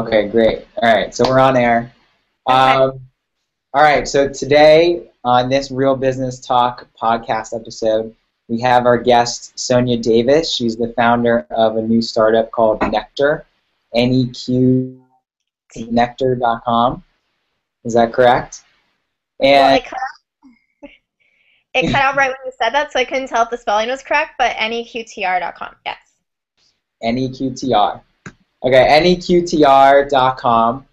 Okay, great. All right, so we're on air. Okay. All right, so today on this Real Business Talk podcast episode, we have our guest Sonya Davis. She's the founder of a new startup called Neqtr, N-E-Q, Nectar.com. Is that correct? Well, And it cut out right when you said that, so I couldn't tell if the spelling was correct, but neqtr.com, yes. Neqtr. Okay, neqtr.com.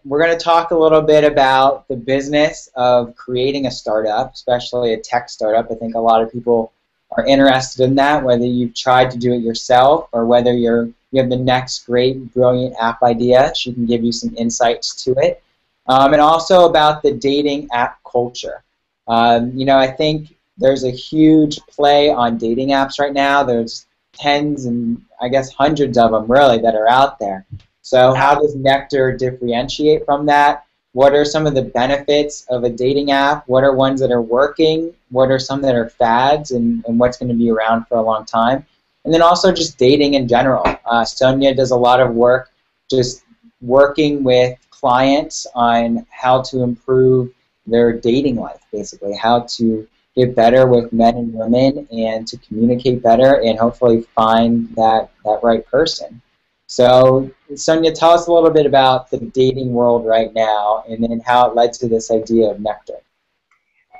We're going to talk a little bit about the business of creating a startup, especially a tech startup. I think a lot of people are interested in that, whether you've tried to do it yourself or whether you have the next great, brilliant app idea. She can give you some insights to it. And also about the dating app culture. I think there's a huge play on dating apps right now. There's tens and I guess hundreds of them really that are out there. So how does Neqtr differentiate from that? What are some of the benefits of a dating app? What are ones that are working? What are some that are fads and what's going to be around for a long time? And then also just dating in general. Sonya does a lot of work just working with clients on how to improve their dating life, basically, how to get better with men and women and to communicate better and hopefully find that right person. So, Sonya, tell us a little bit about the dating world right now and then how it led to this idea of Neqtr.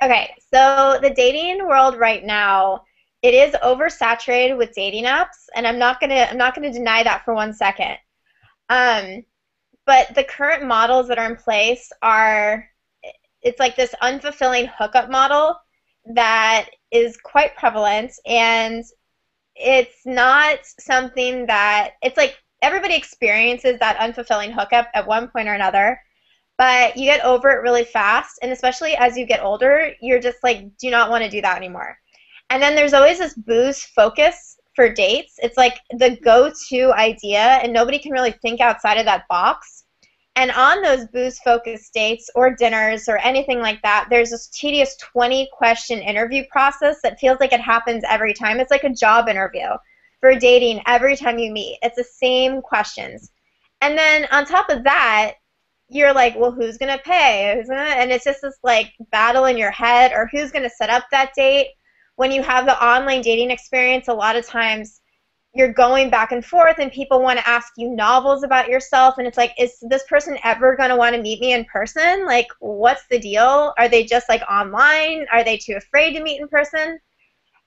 Okay, so the dating world right now, it is oversaturated with dating apps, and I'm not gonna deny that for 1 second. But the current models that are in place it's like this unfulfilling hookup model that is quite prevalent, and it's not something that, it's like everybody experiences that unfulfilling hookup at one point or another, but you get over it really fast, and especially as you get older, you're just like, do not want to do that anymore. And then there's always this booze focus for dates. It's like the go-to idea, and nobody can really think outside of that box. And on those booze-focused dates or dinners or anything like that, there's this tedious 20-question interview process that feels like it happens every time. It's like a job interview for dating every time you meet. It's the same questions. And then on top of that, you're like, well, who's going to pay? And it's just this like battle in your head, or who's going to set up that date. When you have the online dating experience, a lot of times you're going back and forth and people want to ask you novels about yourself, and it's like, is this person ever going to want to meet me in person? Like, what's the deal? Are they just like online? Are they too afraid to meet in person?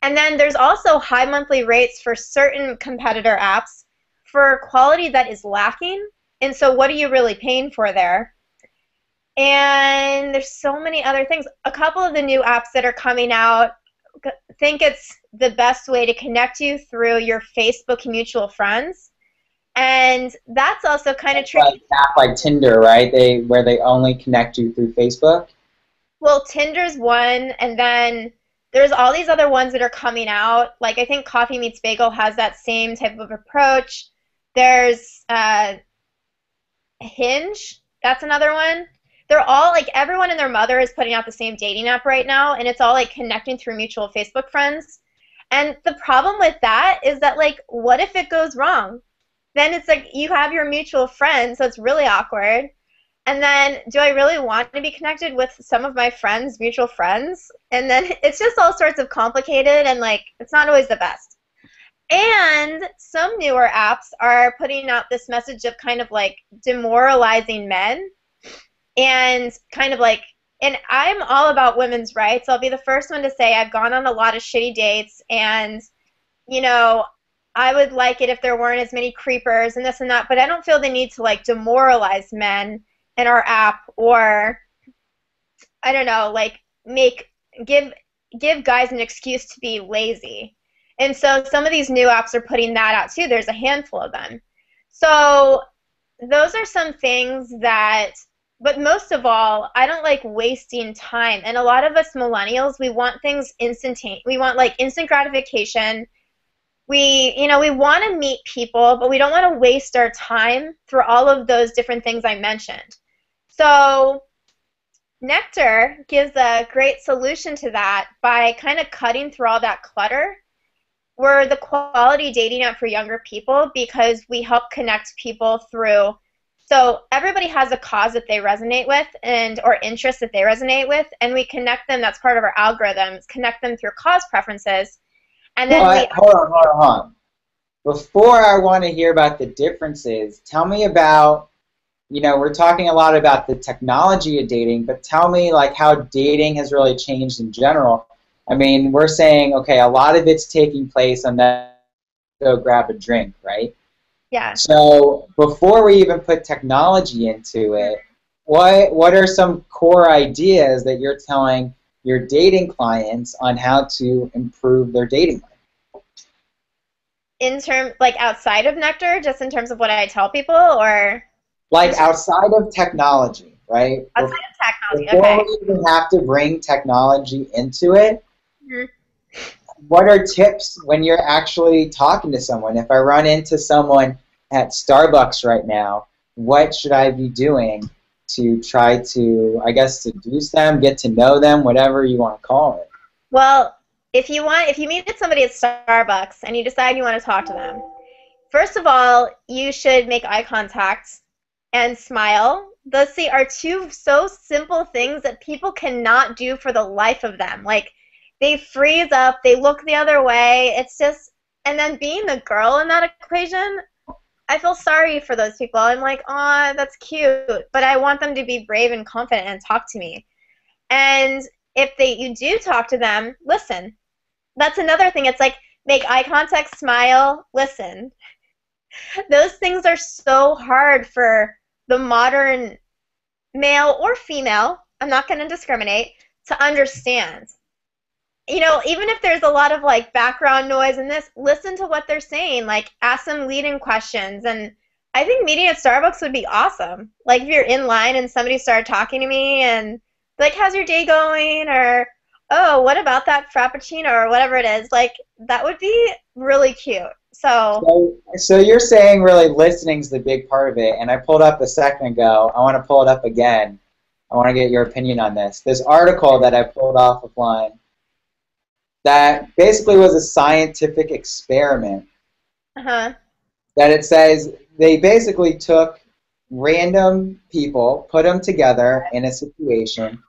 And then there's also high monthly rates for certain competitor apps for quality that is lacking. And so what are you really paying for there? And there's so many other things. A couple of the new apps that are coming out think it's the best way to connect you through your Facebook mutual friends, and that's also kind of tricky. Like an app like Tinder, right? Where they only connect you through Facebook. Well, Tinder's one, and then there's all these other ones that are coming out. Like I think Coffee Meets Bagel has that same type of approach. There's Hinge. That's another one. They're all like, everyone and their mother is putting out the same dating app right now, and it's all like connecting through mutual Facebook friends. And the problem with that is that, like, what if it goes wrong? Then it's like you have your mutual friends, so it's really awkward. And then, do I really want to be connected with some of my friends' mutual friends? And then it's just all sorts of complicated, and like, it's not always the best. And some newer apps are putting out this message of kind of like demoralizing men. And kind of like, and I'm all about women's rights. I'll be the first one to say I've gone on a lot of shitty dates, and, you know, I would like it if there weren't as many creepers and this and that, but I don't feel the need to like demoralize men in our app, or, I don't know, like give guys an excuse to be lazy. And so some of these new apps are putting that out too. There's a handful of them. So those are some things that, but most of all, I don't like wasting time. And a lot of us millennials, we want things instantaneous. We want like instant gratification. We want to meet people, but we don't want to waste our time through all of those different things I mentioned. So Neqtr gives a great solution to that by kind of cutting through all that clutter. We're the quality dating app for younger people because we help connect people through So everybody has a cause that they resonate with and or interest that they resonate with, and we connect them. That's part of our algorithms. Connect them through cause preferences, and then we. But hold on. Before I want to hear about the differences, tell me about, we're talking a lot about the technology of dating, but tell me like how dating has really changed in general. I mean, we're saying, okay, a lot of it's taking place on that go grab a drink, right? Yeah. So before we even put technology into it, what are some core ideas that you're telling your dating clients on how to improve their dating life? In terms, like outside of Nectar, just in terms of what I tell people, or Like outside of technology, right? outside of technology. Before Okay. we even have to bring technology into it, Mhm. what are tips when you're actually talking to someone? If I run into someone at Starbucks right now, what should I be doing to try to, I guess, seduce them, get to know them, whatever you want to call it? Well, if you meet somebody at Starbucks and you decide you want to talk to them, first of all, you should make eye contact and smile. Those are two so simple things that people cannot do for the life of them. Like, they freeze up, they look the other way. It's just, and then being the girl in that equation, I feel sorry for those people. I'm like, oh, that's cute, but I want them to be brave and confident and talk to me. And if you do talk to them, listen. That's another thing. It's like make eye contact, smile, listen. Those things are so hard for the modern male or female, I'm not going to discriminate, to understand. Even if there's a lot of like background noise in this, listen to what they're saying. Like ask them leading questions. And I think meeting at Starbucks would be awesome. Like if you're in line and somebody started talking to me and like, how's your day going? Or, oh, what about that Frappuccino or whatever it is? Like that would be really cute. So you're saying really listening's the big part of it, and I pulled up a second ago. I want to pull it up again. I want to get your opinion on this. This article that I pulled off offline that basically was a scientific experiment. Uh-huh. That it says they basically took random people, put them together in a situation,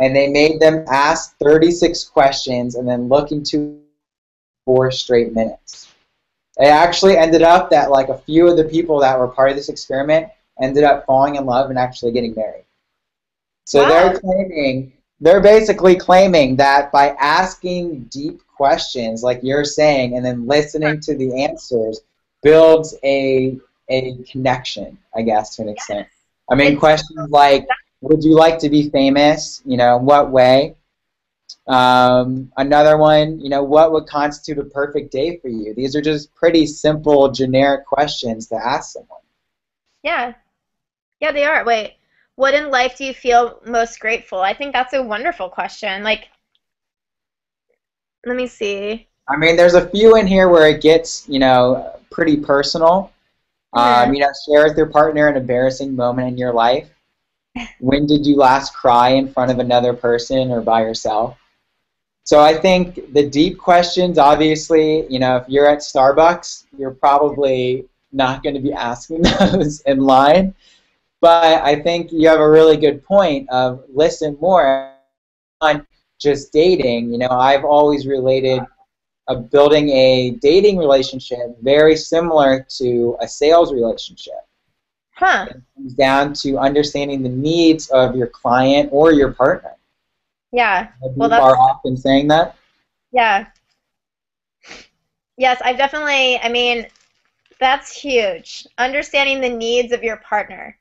and they made them ask 36 questions and then look into 4 straight minutes. It actually ended up that like a few of the people that were part of this experiment ended up falling in love and actually getting married. So Wow. they're basically claiming that by asking deep questions like you're saying and then listening to the answers builds a connection, I guess, to an extent. I mean, questions like, would you like to be famous? What way? Another one, what would constitute a perfect day for you? These are just pretty simple, generic questions to ask someone. Yeah. Yeah, they are. Wait, what in life do you feel most grateful? I think that's a wonderful question. Like, let me see. I mean, there's a few in here where it gets, pretty personal. Mhm. Share with your partner an embarrassing moment in your life. When did you last cry in front of another person or by yourself? So I think the deep questions, obviously, if you're at Starbucks, you're probably not going to be asking those in line. But I think you have a really good point of listen more on just dating. I've always related building a dating relationship very similar to a sales relationship. Huh. It comes down to understanding the needs of your client or your partner. Yeah. Well, You are often saying that. yeah. Yes, I mean, that's huge. Understanding the needs of your partner.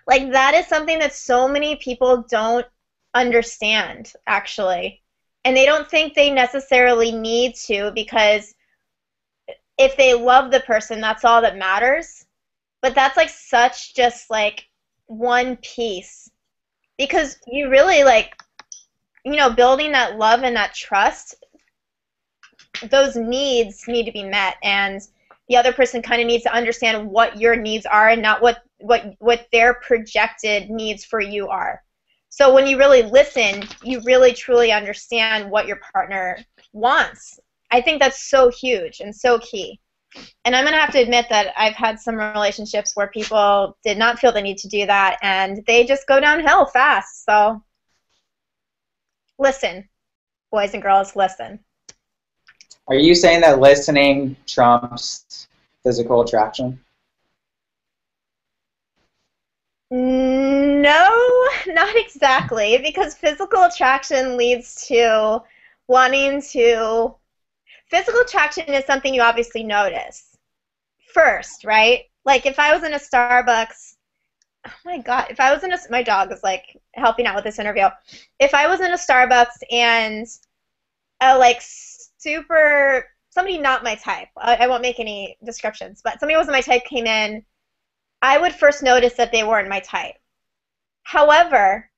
Like, that is something that so many people don't understand, actually. And they don't think they necessarily need to because if they love the person, that's all that matters. But that's like such just like one piece. Because you really like, building that love and that trust, those needs need to be met. And the other person kind of needs to understand what your needs are and not what their projected needs for you are. So when you really listen, you really truly understand what your partner wants. I think that's so huge and so key. And I'm going to have to admit that I've had some relationships where people did not feel the need to do that, and they just go downhill fast. So listen, boys and girls, listen. Are you saying that listening trumps physical attraction? No, not exactly, because physical attraction leads to wanting to. Physical attraction is something you obviously notice first, right? Like if I was in a Starbucks, oh my God, if I was in a, my dog is like helping out with this interview. If I was in a Starbucks and a like super, somebody not my type, I won't make any descriptions, but somebody who wasn't my type came in, I would first notice that they weren't my type. However,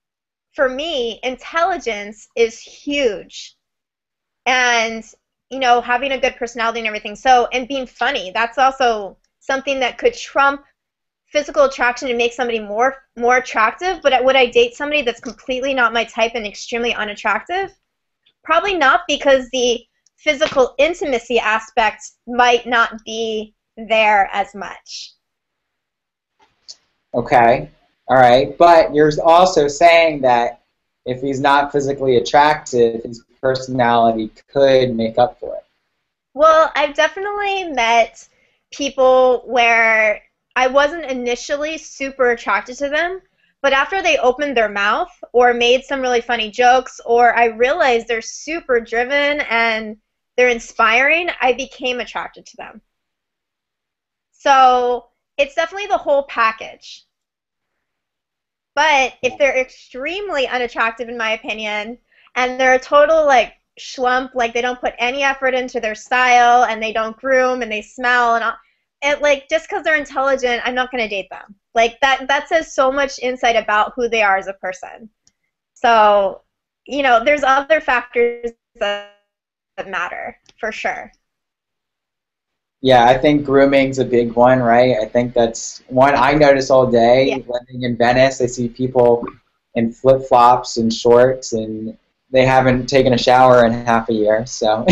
for me, intelligence is huge. And, you know, having a good personality and everything. So, and being funny, that's also something that could trump physical attraction and make somebody more attractive. But would I date somebody that's completely not my type and extremely unattractive? Probably not, because the physical intimacy aspect might not be there as much. Okay, all right. But you're also saying that if he's not physically attractive, his personality could make up for it. Well, I've definitely met people where I wasn't initially super attracted to them, but after they opened their mouth or made some really funny jokes, or I realized they're super driven and they're inspiring, I became attracted to them. So it's definitely the whole package. But if they're extremely unattractive, in my opinion, and they're a total like schlump, like they don't put any effort into their style and they don't groom and they smell and all, it like just because they're intelligent, I'm not going to date them. Like that says so much insight about who they are as a person. So, you know, there's other factors that matter for sure. Yeah, I think grooming's a big one, right? I think that's one I notice all day. Yeah. Living in Venice, I see people in flip-flops and shorts, and they haven't taken a shower in half a year, so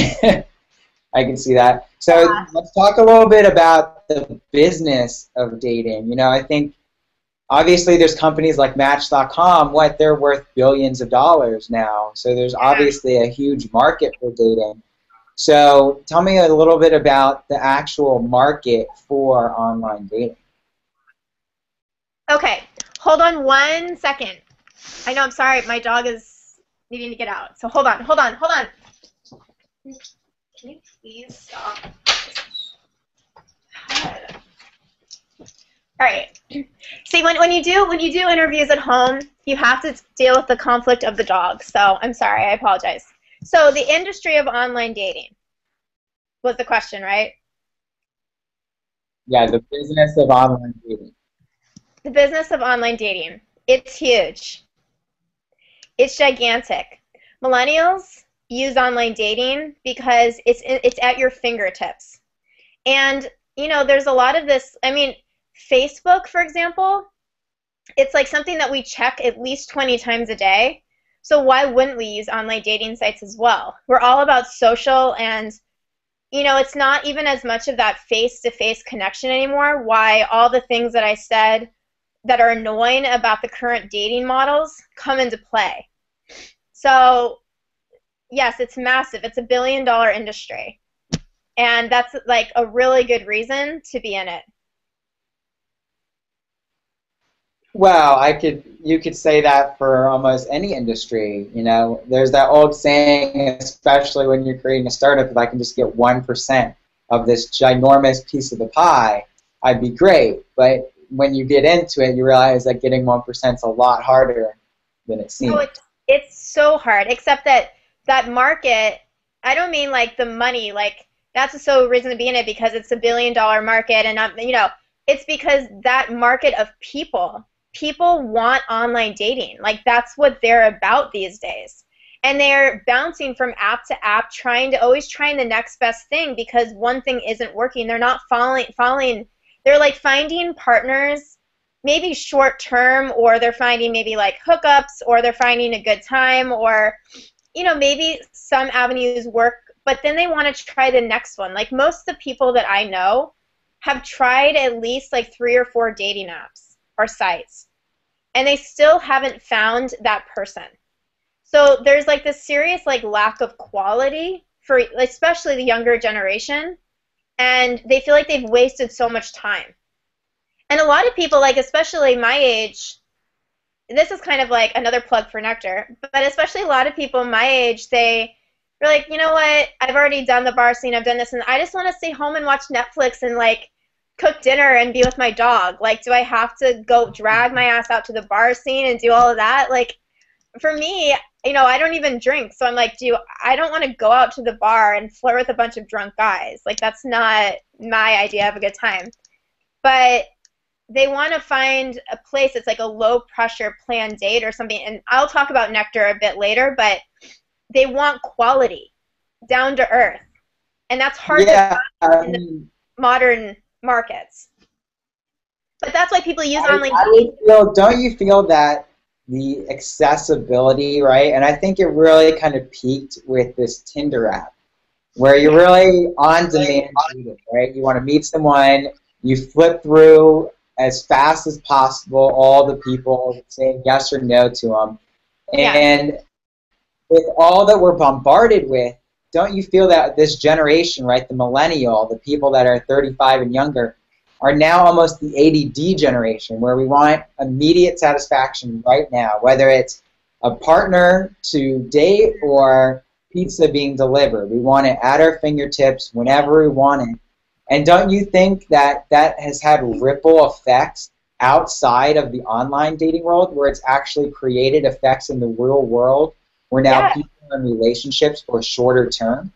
I can see that. So let's talk a little bit about the business of dating. You know, I think obviously there's companies like Match.com, they're worth billions of dollars now. So there's obviously a huge market for dating. So tell me a little bit about the actual market for online dating. Okay, hold on 1 second. I know, I'm sorry, my dog is needing to get out. So hold on. Can you please stop? All right. See, when you do interviews at home, you have to deal with the conflict of the dog. So I'm sorry, I apologize. So the industry of online dating was the question, right? Yeah, the business of online dating. The business of online dating. It's huge. It's gigantic. Millennials use online dating because it's at your fingertips. And, you know, there's a lot of this, I mean, Facebook, for example, it's like something that we check at least 20 times a day. So why wouldn't we use online dating sites as well? We're all about social, and, you know, it's not even as much of that face-to-face connection anymore. Why all the things that I said that are annoying about the current dating models come into play. So, yes, it's massive. It's $1 billion industry. And that's like a really good reason to be in it. Well, you could say that for almost any industry. You know, there's that old saying, especially when you're creating a startup, if I can just get 1% of this ginormous piece of the pie, I'd be great. But when you get into it, you realize that getting 1% is a lot harder than it seems. Oh, it's so hard, except that that market, I don't mean like the money, like that's a so reason to be in it because it's $1 billion market, and you know, it's because that market of people want online dating. Like that's what they're about these days. And they're bouncing from app to app, always trying the next best thing because one thing isn't working. They're not falling. They're like finding partners maybe short term, or they're finding maybe like hookups, or they're finding a good time, or, you know, maybe some avenues work but then they want to try the next one. Like most of the people that I know have tried at least like 3 or 4 dating apps or sites, and they still haven't found that person. So there's like this serious like lack of quality for especially the younger generation, and they feel like they've wasted so much time. And a lot of people, like especially my age, this is kind of like another plug for Neqtr, but especially a lot of people my age, they're like, you know what, I've already done the bar scene, I've done this, and I just want to stay home and watch Netflix and like cook dinner and be with my dog. Like, do I have to go drag my ass out to the bar scene and do all of that? Like, for me, you know, I don't even drink, so I'm like, I don't want to go out to the bar and flirt with a bunch of drunk guys. Like, that's not my idea of a good time. But they want to find a place that's like a low-pressure planned date or something, and I'll talk about Neqtr a bit later, but they want quality, down to earth, and that's hard to find in the modern markets. But that's why people use online dating. Don't you feel that the accessibility, right? And I think it really kind of peaked with this Tinder app, where you're really on demand, right? You want to meet someone, you flip through as fast as possible all the people saying yes or no to them. And with all that we're bombarded with, don't you feel that this generation, right, the millennial, the people that are 35 and younger, are now almost the ADD generation, where we want immediate satisfaction right now, whether it's a partner to date or pizza being delivered. We want it at our fingertips whenever we want it. And don't you think that that has had ripple effects outside of the online dating world, where it's actually created effects in the real world, where now people are in relationships for a shorter term?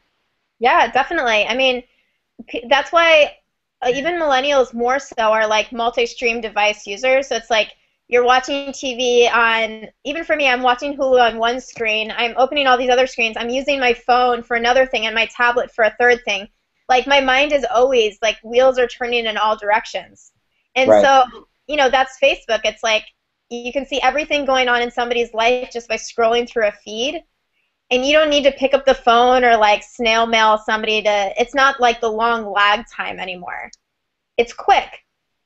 Yeah, definitely. I mean, that's why even millennials more so are like multi-stream device users. So it's like you're watching TV on, even for me, I'm watching Hulu on one screen. I'm opening all these other screens. I'm using my phone for another thing and my tablet for a third thing. Like my mind is always like wheels are turning in all directions. And so, you know, that's Facebook. It's like you can see everything going on in somebody's life just by scrolling through a feed. And you don't need to pick up the phone or like snail mail somebody it's not like the long lag time anymore. It's quick.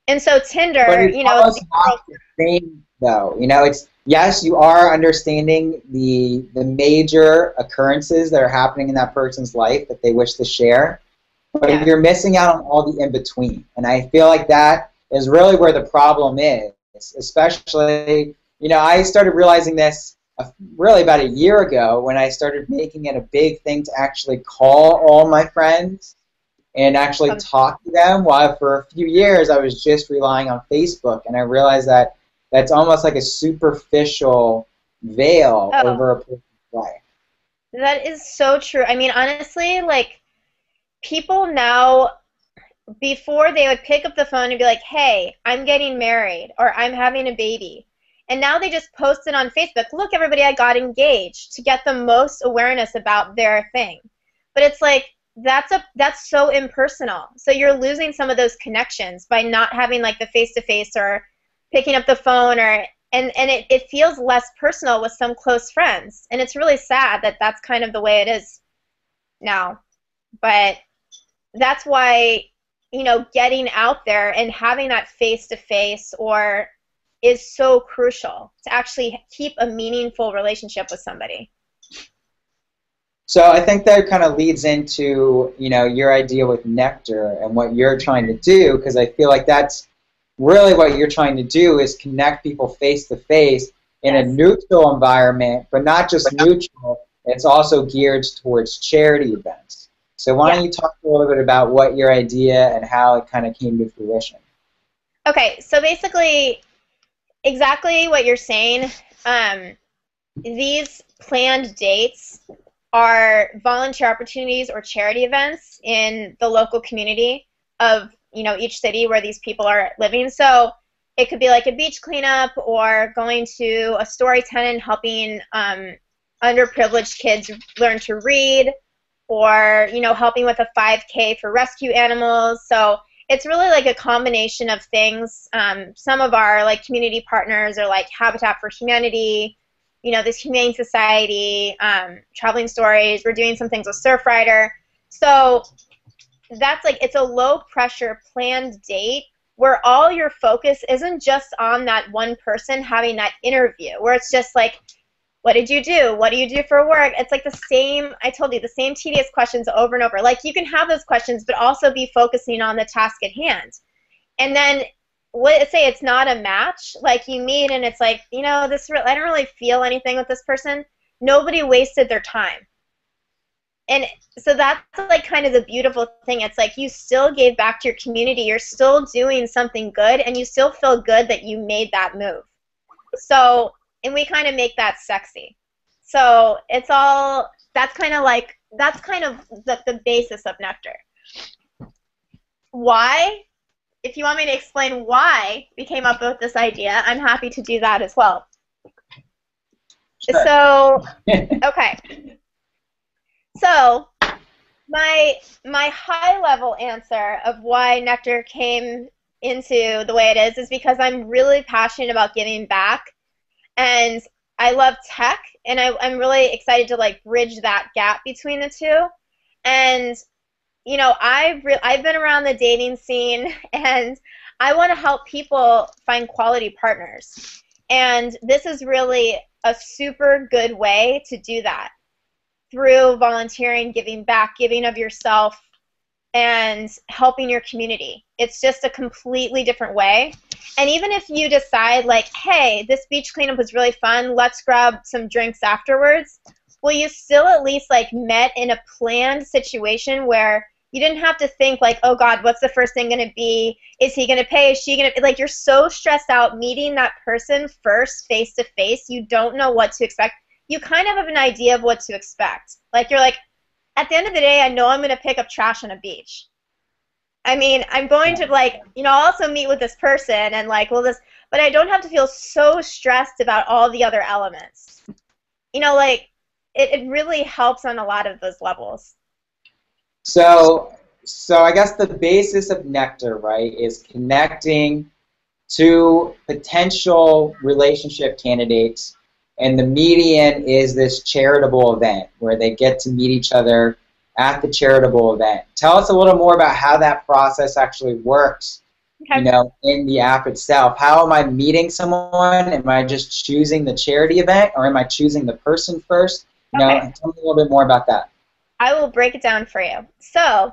And so Tinder, but it's you know, almost not the same though. You know, it's, yes, you are understanding the major occurrences that are happening in that person's life that they wish to share, but you're missing out on all the in-between. And I feel like that is really where the problem is, especially, you know, I started realizing this really about a year ago when I started making it a big thing to actually call all my friends and actually talk to them, while for a few years I was just relying on Facebook, and I realized that that's almost like a superficial veil over a person's life. That is so true. I mean, honestly, like, people now, before they would pick up the phone and be like, hey, I'm getting married, or I'm having a baby. And now they just post it on Facebook. Look, everybody, I got engaged, to get the most awareness about their thing. But it's like, that's so impersonal. So you're losing some of those connections by not having like the face-to-face or picking up the phone, or and it feels less personal with some close friends. And it's really sad that that's kind of the way it is now. But that's why, you know, getting out there and having that face-to-face or is so crucial to actually keep a meaningful relationship with somebody. So I think that kind of leads into, you know, your idea with Neqtr and what you're trying to do, because I feel like that's really what you're trying to do, is connect people face-to-face in a neutral environment, but not just neutral, it's also geared towards charity events. So why don't you talk a little bit about what your idea and how it kind of came to fruition? Okay, so basically, exactly what you're saying. These planned dates are volunteer opportunities or charity events in the local community of, you know, each city where these people are living. So it could be like a beach cleanup, or going to a story tent helping underprivileged kids learn to read, or, you know, helping with a 5K for rescue animals. So it's really like a combination of things. Some of our like community partners are like Habitat for Humanity, this humane society, traveling stories. We're doing some things with Surfrider. So that's like, it's a low pressure planned date where all your focus isn't just on that one person having that interview, where it's just like, what did you do? What do you do for work? It's like the same, I told you, the same tedious questions over and over. Like, you can have those questions, but also be focusing on the task at hand. And then, let's say it's not a match, like you meet and it's like, I don't really feel anything with this person. Nobody wasted their time. And so that's like kind of the beautiful thing. It's like you still gave back to your community. You're still doing something good, and you still feel good that you made that move. So, and we kind of make that sexy. So it's all, that's kind of the basis of Neqtr. Why? If you want me to explain why we came up with this idea, I'm happy to do that as well. Sure. So, okay. So, my high-level answer of why Neqtr came into the way it is because I'm really passionate about giving back, and I love tech, and I'm really excited to like bridge that gap between the two. And I've been around the dating scene, and I want to help people find quality partners. And this is really a super good way to do that, through volunteering, giving back, giving of yourself, and helping your community. It's just a completely different way. And even if you decide, like, hey, this beach cleanup was really fun, let's grab some drinks afterwards, well, you still at least, like, met in a planned situation where you didn't have to think, like, oh, God, what's the first thing going to be? Is he going to pay? Is she going to? Like, you're so stressed out meeting that person first, face-to-face, you don't know what to expect. You kind of have an idea of what to expect. Like, you're like, at the end of the day, I know I'm going to pick up trash on a beach. I mean, I'm going to, like, I'll also meet with this person and, like, but I don't have to feel so stressed about all the other elements. Like, it really helps on a lot of those levels. So I guess the basis of Neqtr, right, is connecting two potential relationship candidates, and the median is this charitable event where they get to meet each other at the charitable event. Tell us a little more about how that process actually works, in the app itself. How am I meeting someone? Am I just choosing the charity event, or am I choosing the person first? Tell me a little bit more about that. I will break it down for you. So,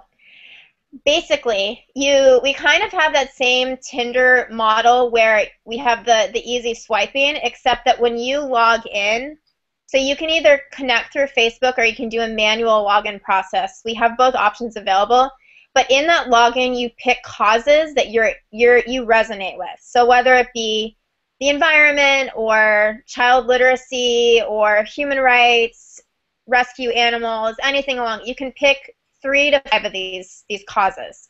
basically, we kind of have that same Tinder model where we have the easy swiping, except that when you log in, so you can either connect through Facebook or you can do a manual login process. We have both options available, but in that login, you pick causes that you resonate with. So whether it be the environment or child literacy or human rights, rescue animals, anything along, you can pick 3 to 5 of these causes.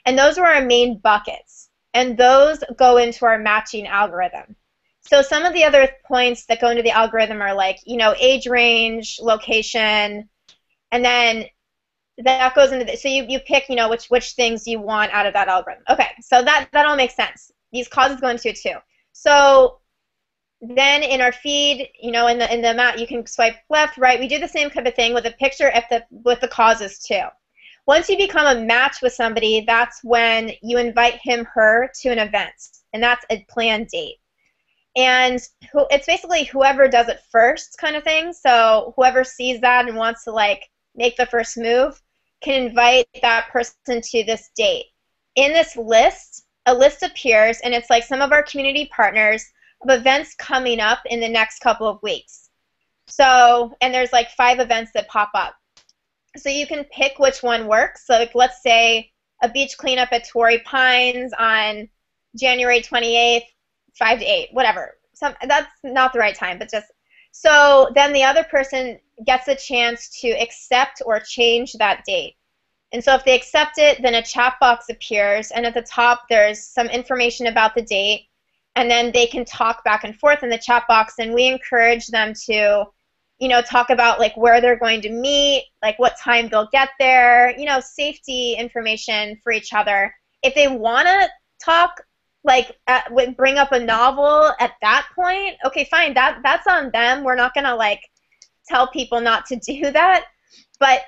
And those are our main buckets. And those go into our matching algorithm. So some of the other points that go into the algorithm are like, age range, location, and then that goes into so you pick, which things you want out of that algorithm. Okay, so that all makes sense. These causes go into it too. So then in our feed, in the map, you can swipe left, right. We do the same type of thing with a picture with the causes too. Once you become a match with somebody, that's when you invite him, her to an event, and that's a planned date. And it's basically whoever does it first kind of thing. So whoever sees that and wants to, like, make the first move can invite that person to this date. In this list, a list appears, and it's like some of our community partners of events coming up in the next couple of weeks. So, and there's like 5 events that pop up. So you can pick which one works. So like, let's say a beach cleanup at Torrey Pines on January 28th, 5 to 8, whatever. That's not the right time, but just, so then the other person gets a chance to accept or change that date. And so if they accept it, then a chat box appears, and at the top there's some information about the date, and then they can talk back and forth in the chat box, and we encourage them to, talk about like where they're going to meet, like what time they'll get there, safety information for each other. If they want to talk, like bring up a novel at that point, point, okay, fine, that's on them. We're not gonna like tell people not to do that. But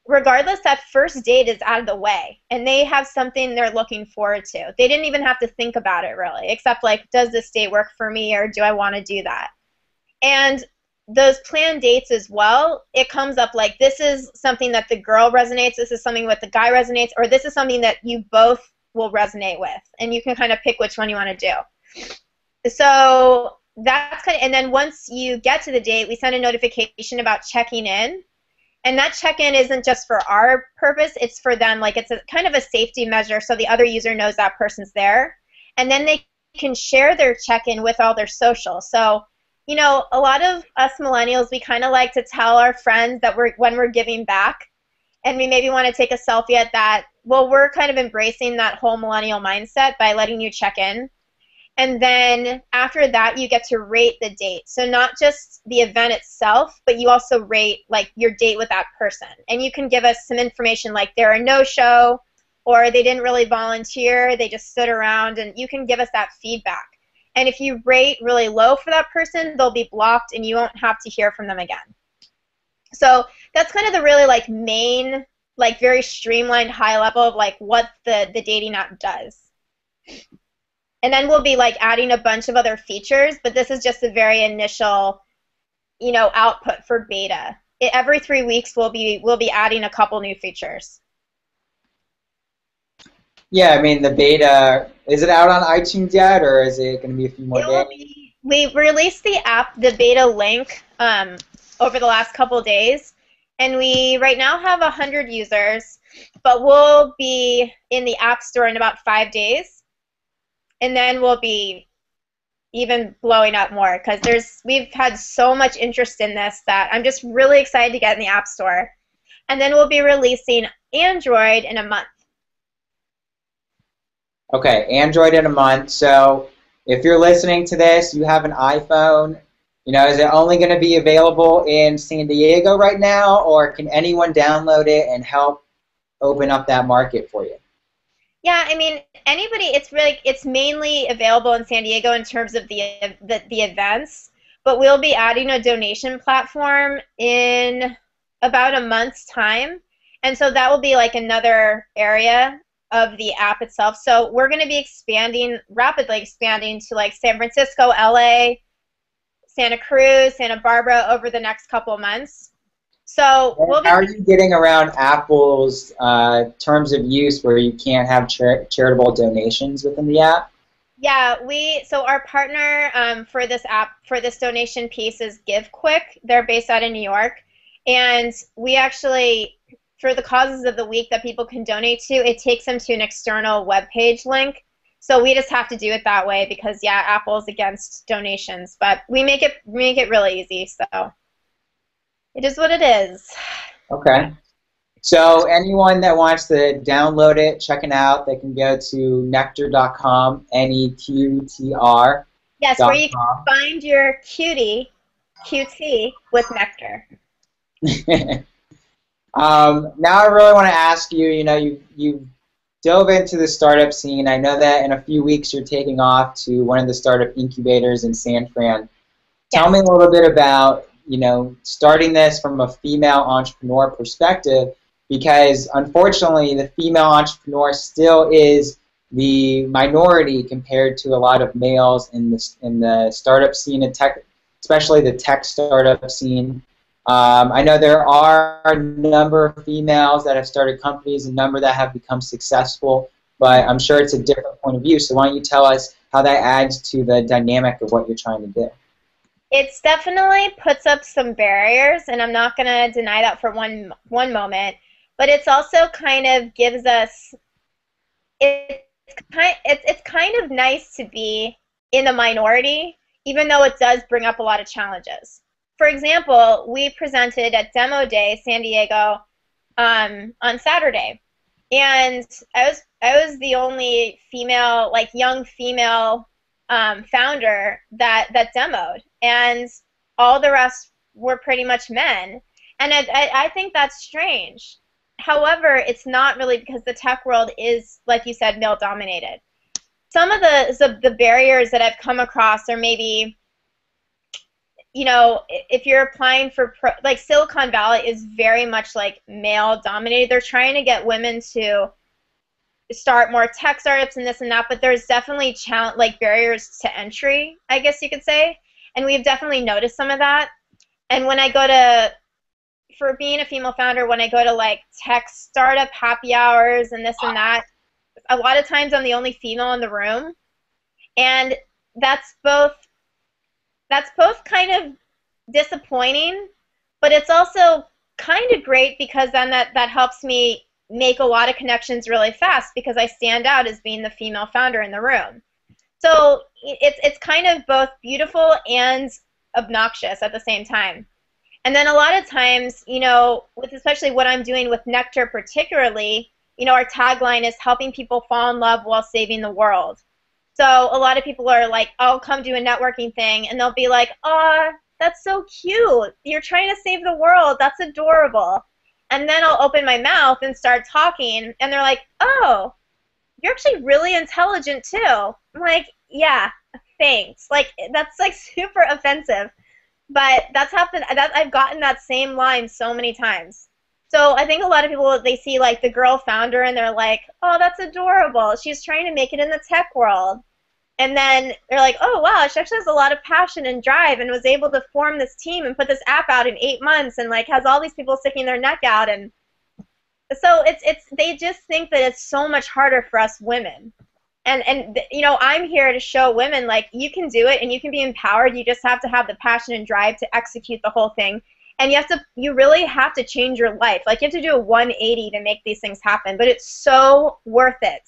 regardless, that first date is out of the way, and they have something they're looking forward to. They didn't even have to think about it really, except like, does this date work for me, or do I want to do that? And those planned dates as well, it comes up like, this is something that the girl resonates, this is something that the guy resonates, or this is something that you both will resonate with, and you can kind of pick which one you want to do. So that's kind of, and then once you get to the date, we send a notification about checking in, and that check-in isn't just for our purpose, it's for them. Like, it's a kind of a safety measure so the other user knows that person's there, and then they can share their check-in with all their social. So, you know, a lot of us millennials, we kind of like to tell our friends that when we're giving back, and we maybe want to take a selfie at that. Well, we're kind of embracing that whole millennial mindset by letting you check in. And then after that, you get to rate the date. So not just the event itself, but you also rate like your date with that person. And you can give us some information like they're a no-show, or they didn't really volunteer, they just stood around, and you can give us that feedback. And if you rate really low for that person, they'll be blocked and you won't have to hear from them again. So that's kind of the really like main, like very streamlined high level of like what the dating app does. And then we'll be like adding a bunch of other features, but this is just the very initial, you know, output for beta. Every 3 weeks we'll be adding a couple new features. Yeah, I mean, the beta, is it out on iTunes yet, or is it going to be a few more days? We released the app, the beta link, over the last couple days, and we right now have 100 users, but we'll be in the App Store in about 5 days, and then we'll be even blowing up more because we've had so much interest in this that I'm just really excited to get in the App Store. And then we'll be releasing Android in a month. Okay, Android in a month. So if you're listening to this, you have an iPhone, you know, is it only going to be available in San Diego right now, or can anyone download it and help open up that market for you? Yeah, I mean, anybody, it's mainly available in San Diego in terms of the events, but we'll be adding a donation platform in about a month's time. And so that will be like another area of the app itself. So we're going to be rapidly expanding to like San Francisco, LA, Santa Cruz, Santa Barbara over the next couple of months. So how are you getting around Apple's terms of use where you can't have charitable donations within the app? Yeah, so our partner for this app, for this donation piece is GiveQuick. They're based out of New York. And we actually, for the causes of the week that people can donate to, it takes them to an external web page link. So we just have to do it that way because, yeah, Apple's against donations. But we make it really easy, so it is what it is. Okay. So anyone that wants to download it, check it out, they can go to Neqtr.com, Neqtr. Yes, where you can find your QT with Nectar. Now I really want to ask you, you know, you dove into the startup scene. I know that in a few weeks you're taking off to one of the startup incubators in San Fran. Tell me a little bit about, you know, starting this from a female entrepreneur perspective, because unfortunately the female entrepreneur still is the minority compared to a lot of males in the startup scene, in tech, especially the tech startup scene. I know there are a number of females that have started companies, a number that have become successful, but I'm sure it's a different point of view. So why don't you tell us how that adds to the dynamic of what you're trying to do? It's definitely puts up some barriers, and I'm not going to deny that for one moment. But it's also kind of gives us, it's kind of nice to be in the minority, even though it does bring up a lot of challenges. For example, we presented at Demo Day San Diego on Saturday, and I was the only female, like young female founder that demoed, and all the rest were pretty much men, and I think that's strange. However, it's not really, because the tech world is, like you said, male dominated. Some of the barriers that I've come across are maybe you know, if you're applying for like Silicon Valley is very much like male dominated. They're trying to get women to start more tech startups and this and that, but there's definitely like barriers to entry, I guess you could say, and we've definitely noticed some of that. And when I go to, for being a female founder, when I go to like tech startup happy hours and this and that, a lot of times I'm the only female in the room, and that's both kind of disappointing, but it's also kind of great because then that helps me make a lot of connections really fast because I stand out as being the female founder in the room. So it's kind of both beautiful and obnoxious at the same time. And then a lot of times, you know, with especially what I'm doing with Neqtr particularly, you know, our tagline is helping people fall in love while saving the world. So a lot of people are like, I'll come do a networking thing, and they'll be like, oh, that's so cute. You're trying to save the world. That's adorable. And then I'll open my mouth and start talking, and they're like, oh, you're actually really intelligent too. I'm like, yeah, thanks. Like, that's like super offensive. But that's happened. I've gotten that same line so many times. So I think a lot of people, they see like the girl founder and they're like, oh, that's adorable. She's trying to make it in the tech world. And then they're like, oh, wow, she actually has a lot of passion and drive and was able to form this team and put this app out in 8 months and like has all these people sticking their neck out. And so they just think that it's so much harder for us women. And you know, I'm here to show women like you can do it and you can be empowered. You just have to have the passion and drive to execute the whole thing. And you really have to change your life. Like you have to do a 180 to make these things happen, but it's so worth it.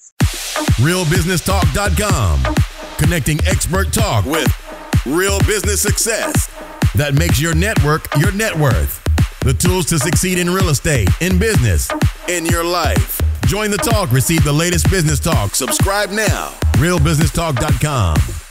RealBusinessTalk.com, connecting expert talk with real business success that makes your network your net worth. The tools to succeed in real estate, in business, in your life. Join the talk. Receive the latest business talk. Subscribe now. RealBusinessTalk.com.